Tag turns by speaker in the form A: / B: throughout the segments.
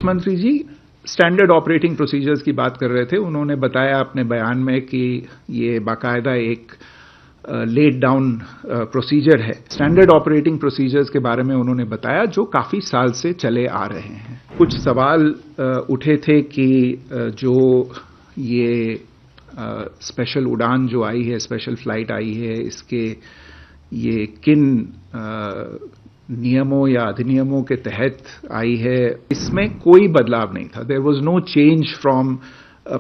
A: मंत्री जी standard operating procedures की बात कर रहे थे। उन्होंने बताया अपने बयान में कि ये बाकायदा एक लेड डाउन प्रोसीजर है। स्टैंडर्ड ऑपरेटिंग प्रोसीजर्स के बारे में उन्होंने बताया जो काफी साल से चले आ रहे हैं। कुछ सवाल उठे थे कि जो ये स्पेशल उड़ान जो आई है, स्पेशल फ्लाइट आई है, इसके ये किन नियमों या अधिनियमों के तहत आई है, इसमें कोई बदलाव नहीं था। There was no change from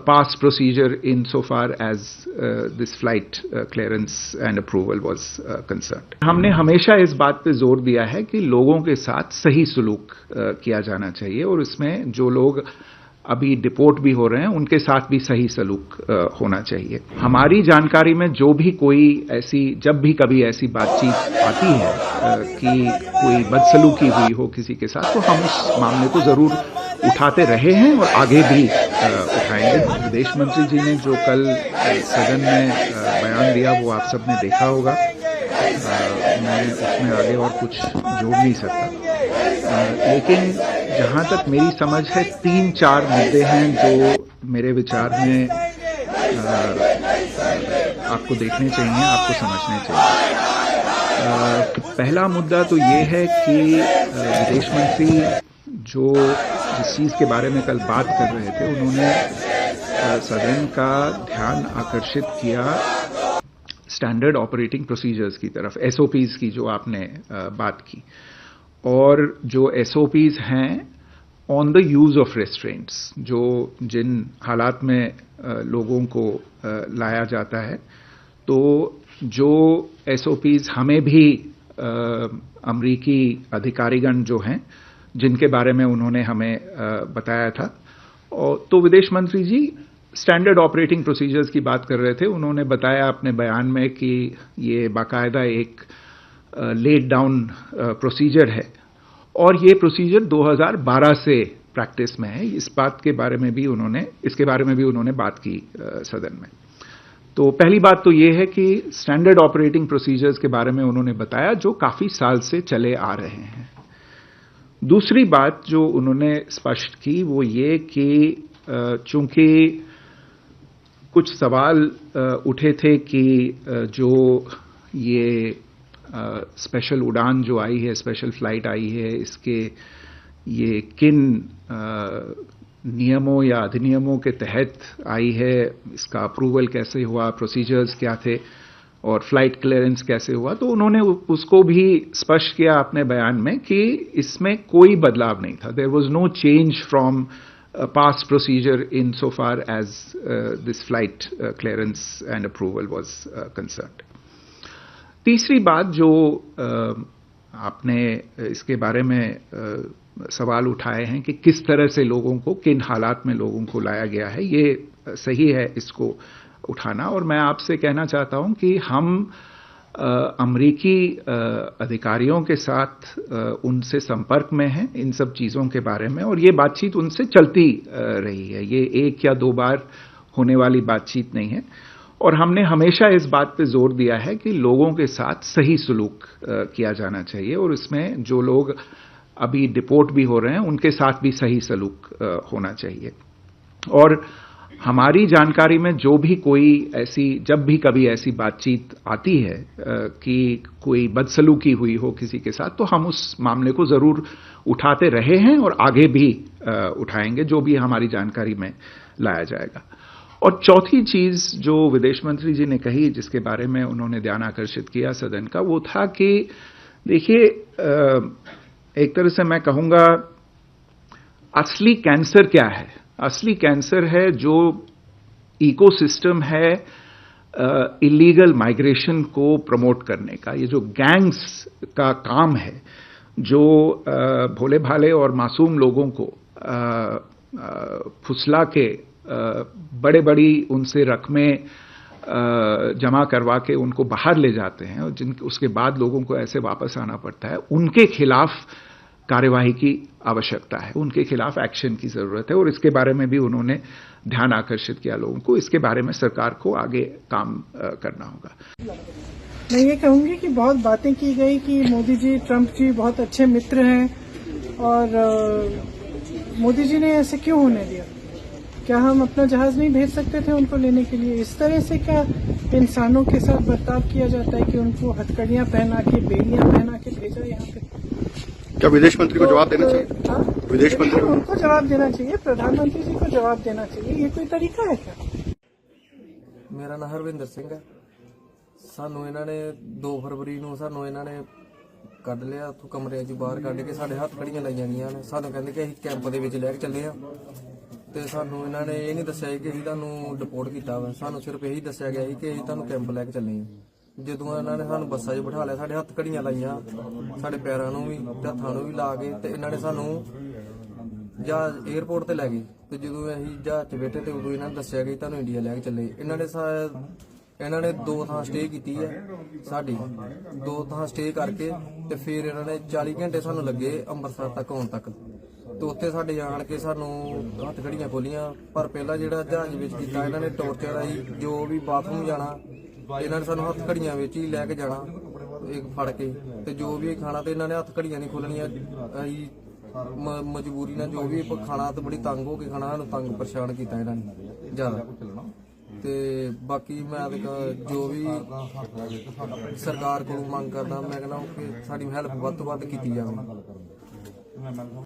A: past procedure in so far as this flight clearance and approval was concerned. हमने हमेशा इस बात पे जोर दिया है कि लोगों के साथ सही सलूक किया जाना चाहिए और इसमें जो लोग अभी डिपोर्ट भी हो रहे हैं उनके साथ भी सही सलूक होना चाहिए। हमारी जानकारी में जो भी कोई ऐसी, जब भी कभी ऐसी बातचीत आती है कि कोई बदसलूकी हुई हो किसी के साथ, तो हम उस मामले को जरूर उठाते रहे हैं और आगे भी उठाएंगे। विदेश मंत्री जी ने जो कल सदन में बयान दिया वो आप सबने देखा होगा। मैं उसमें आगे और कुछ जोड़ नहीं सकता, लेकिन जहां तक मेरी समझ है 3-4 मुद्दे हैं जो मेरे विचार में आपको देखने चाहिए, आपको समझने चाहिए। पहला मुद्दा तो ये है कि विदेश मंत्री जो जिस चीज के बारे में कल बात कर रहे थे, उन्होंने सदन का ध्यान आकर्षित किया स्टैंडर्ड ऑपरेटिंग प्रोसीजर्स की तरफ, एसओपीज की जो आपने बात की, और जो एसओपीज हैं ऑन द यूज ऑफ रेस्ट्रेंट्स, जो जिन हालात में लोगों को लाया जाता है, तो जो एसओपीज हमें भी अमरीकी अधिकारीगण जो हैं जिनके बारे में उन्होंने हमें बताया था, और तो विदेश मंत्री जी स्टैंडर्ड ऑपरेटिंग प्रोसीजर्स की बात कर रहे थे। उन्होंने बताया अपने बयान में कि ये बाकायदा एक लेड डाउन प्रोसीजर है और ये प्रोसीजर 2012 से प्रैक्टिस में है। इसके बारे में भी उन्होंने बात की सदन में। तो पहली बात तो ये है कि स्टैंडर्ड ऑपरेटिंग प्रोसीजर्स के बारे में उन्होंने बताया जो काफी साल से चले आ रहे हैं। दूसरी बात जो उन्होंने स्पष्ट की वो ये कि चूंकि कुछ सवाल उठे थे कि जो ये स्पेशल उड़ान जो आई है, स्पेशल फ्लाइट आई है, इसके ये किन नियमों या अधिनियमों के तहत आई है, इसका अप्रूवल कैसे हुआ, प्रोसीजर्स क्या थे और फ्लाइट क्लियरेंस कैसे हुआ, तो उन्होंने उसको भी स्पष्ट किया अपने बयान में कि इसमें कोई बदलाव नहीं था। There was no change from past procedure in so far as this flight clearance and approval was concerned. तीसरी बात जो आपने इसके बारे में सवाल उठाए हैं कि किस तरह से लोगों को, किन हालात में लोगों को लाया गया है, ये सही है इसको उठाना, और मैं आपसे कहना चाहता हूं कि हम अमरीकी अधिकारियों के साथ उनसे संपर्क में हैं इन सब चीजों के बारे में, और ये बातचीत उनसे चलती रही है। ये एक या दो बार होने वाली बातचीत नहीं है, और हमने हमेशा इस बात पे जोर दिया है कि लोगों के साथ सही सलूक किया जाना चाहिए और इसमें जो लोग अभी डिपोर्ट भी हो रहे हैं उनके साथ भी सही सलूक होना चाहिए। और हमारी जानकारी में जो भी कोई ऐसी, जब भी कभी ऐसी बातचीत आती है कि कोई बदसलूकी हुई हो किसी के साथ, तो हम उस मामले को जरूर उठाते रहे हैं और आगे भी उठाएंगे जो भी हमारी जानकारी में लाया जाएगा। और चौथी चीज जो विदेश मंत्री जी ने कही, जिसके बारे में उन्होंने ध्यान आकर्षित किया सदन का, वो था कि देखिए, एक तरह से मैं कहूंगा असली कैंसर क्या है? असली कैंसर है जो इकोसिस्टम है इलीगल माइग्रेशन को प्रमोट करने का। ये जो गैंग्स का काम है, जो भोले भाले और मासूम लोगों को फुसला के बड़े बड़ी उनसे रकमें जमा करवा के उनको बाहर ले जाते हैं और उसके बाद लोगों को ऐसे वापस आना पड़ता है, उनके खिलाफ कार्यवाही की आवश्यकता है, उनके खिलाफ एक्शन की जरूरत है, और इसके बारे में भी उन्होंने ध्यान आकर्षित किया लोगों को। इसके बारे में सरकार को आगे काम करना होगा।
B: मैं ये कहूंगी कि बहुत बातें की गई कि मोदी जी, ट्रंप जी बहुत अच्छे मित्र हैं और मोदी जी ने ऐसे क्यों होने दिया? क्या हम अपना जहाज नहीं भेज सकते थे उनको लेने के लिए? इस तरह से क्या इंसानों के साथ बर्ताव किया जाता है कि उनको हथकड़ियां पहना के, बेड़ियां पहना के भेजा यहाँ पे?
C: क्या विदेश मंत्री को जवाब देना चाहिए?
B: हाँ,
C: विदेश मंत्री
B: उनको जवाब देना चाहिए, प्रधानमंत्री जी को जवाब देना चाहिए। ये कोई तरीका है क्या?
D: ਮੇਰਾ ਨਾਮ ਹਰਵਿੰਦਰ ਸਿੰਘ ਹੈ। ਸਾਨੂੰ ਇਹਨਾਂ ਨੇ 2 ਫਰਵਰੀ ਨੂੰ ਸਾਨੂੰ ਇਹਨਾਂ ਨੇ ਕੱਢ ਲਿਆ ਉੱਥੋਂ ਕਮਰੇ 'ਚ ਬਾਹਰ ਕੱਢ ਕੇ ਸਾਡੇ ਹੱਥ ਘੜੀਆਂ ਲਾਈਆਂ ਗਈਆਂ ਨੇ। ਸਾਨੂੰ ਕਹਿੰਦੇ ਕਿ ਅਸੀਂ ਕੈਂਪ ਦੇ ਵਿੱਚ ਲੈ ਕੇ ਚੱਲੇ ਆ ਤੇ ਸਾਨੂੰ ਇਹਨਾਂ ਨੇ ਇਹ ਨਹੀਂ ਦੱਸਿਆ ਕਿ ਅਸੀਂ ਤੁਹਾਨੂੰ ਡਿਪੋਰਟ ਕੀਤਾ ਵਾ। ਸਾਨੂੰ ਸਿਰਫ ਇਹੀ ਦੱਸਿਆ ਗਿਆ ਸੀ ਕਿ ਅਸੀਂ ਤੁਹਾਨੂੰ ਕੈਂਪ ਲੈ ਕੇ ਚੱਲੇ ਆ। ਜਦੋਂ ਇਹਨਾਂ ਨੇ ਸਾਨੂੰ ਬੱਸਾਂ 'ਚ ਬਿਠਾ ਲਿਆ, ਸਾਡੇ ਹੱਥ ਘੜੀਆਂ ਲਾਈਆਂ, ਸਾਡੇ ਪੈਰਾਂ ਨੂੰ ਵੀ ਤੇ ਹੱਥਾਂ ਨੂੰ ਵੀ ਲਾ ਕੇ ਤੇ ਇਹਨਾਂ ਨੇ ਸਾਨੂੰ ਜਹਾਜ਼ 에ਅਰਪੋਰਟ ਤੇ ਲੈ ਗਏ। ਤੇ ਜਦੋਂ ਅਸੀਂ ਜਹਾਜ਼ 'ਚ ਬੈਠੇ ਤੇ ਉਦੋਂ ਇਹਨਾਂ ਨੇ ਦੱਸਿਆ ਕਿ ਤੁਹਾਨੂੰ ਇੰਡੀਆ ਲੈ ਕੇ ਚੱਲੇ। ਇਹਨਾਂ ਨੇ 2 ਥਾਂ ਸਟੇ ਕੀਤੀ ਹੈ ਸਾਡੀ, 2 ਥਾਂ ਸਟੇ ਕਰਕੇ ਤੇ ਫਿਰ ਇਹਨਾਂ ਨੇ 40 ਘੰਟੇ ਸਾਨੂੰ ਲੱਗੇ ਅੰਮ੍ਰਿਤਸਰ ਤੱਕ ਆਉਣ ਤੱਕ। ਤੇ ਉੱਥੇ ਸਾਡੇ ਜਾਣ ਕੇ ਸਾਨੂੰ ਹੱਥ ਘੜੀਆਂ ਖੋਲੀਆਂ। ਪਰ ਪਹਿਲਾਂ ਜਿਹੜਾ ਜਹਾਜ਼ ਵਿੱਚ ਕੀਤਾ ਇਹਨਾਂ ਨੇ ਟੌਰਚਰ ਆਈ, ਜੋ ਵੀ ਬਾਥਰੂਮ ਜਾਣਾ ਇਹਨਾਂ ਨੇ ਸਾਨੂੰ ਹੱਥ ਘੜੀਆਂ ਵਿੱਚ ਹੀ ਲੈ ਕੇ ਜਾਣਾ ਇੱਕ ਫੜ ਕੇ, ਤੇ ਜੋ ਵੀ ਖਾਣਾ ਤੇ ਇਹਨਾਂ ਨੇ ਹੱਥ ਘੜੀਆਂ ਨਹੀਂ ਖੋਲਣੀਆਂ। ਅਸੀਂ ਮਜਬੂਰੀ ਨਾਲ ਜੋ ਵੀ ਖਾਣਾ ਤੇ ਬੜੀ ਤੰਗ ਹੋ ਕੇ ਖਾਣਾ, ਸਾਨੂੰ ਤੰਗ ਪਰੇਸ਼ਾਨ ਕੀਤਾ ਇਹਨਾਂ ਨੇ ਜ਼ਿਆਦਾ। ਤੇ ਬਾਕੀ ਮੈਂ ਜੋ ਵੀ ਸਰਕਾਰ ਕੋਲੋਂ ਮੰਗ ਕਰਦਾ, ਮੈਂ ਕਹਿੰਦਾ ਕਿ ਸਾਡੀ ਹੈਲਪ ਵੱਧ ਤੋਂ ਵੱਧ ਕੀਤੀ ਜਾਵੇ।